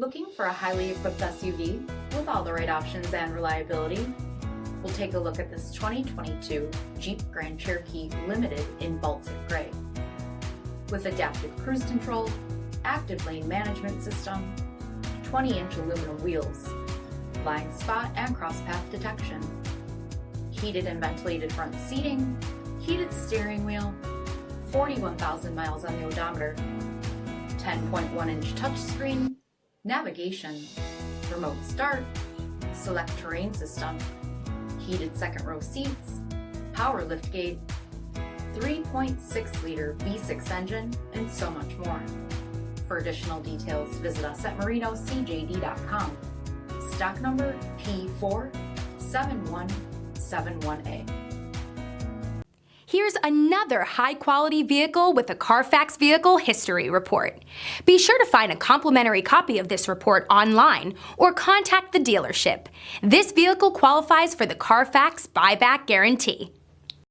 Looking for a highly equipped SUV with all the right options and reliability? We'll take a look at this 2022 Jeep Grand Cherokee Limited in Baltic Gray. With adaptive cruise control, active lane management system, 20-inch aluminum wheels, blind spot and cross-path detection, heated and ventilated front seating, heated steering wheel, 41,000 miles on the odometer, 10.1-inch touchscreen, navigation, remote start, SELEC-TERRAIN system, heated second row seats, power liftgate, 3.6-liter V6 engine, and so much more. For additional details, visit us at marinocjd.com. Stock number P47171A. Here's another high-quality vehicle with a CARFAX Vehicle History Report. Be sure to find a complimentary copy of this report online or contact the dealership. This vehicle qualifies for the CARFAX Buyback Guarantee.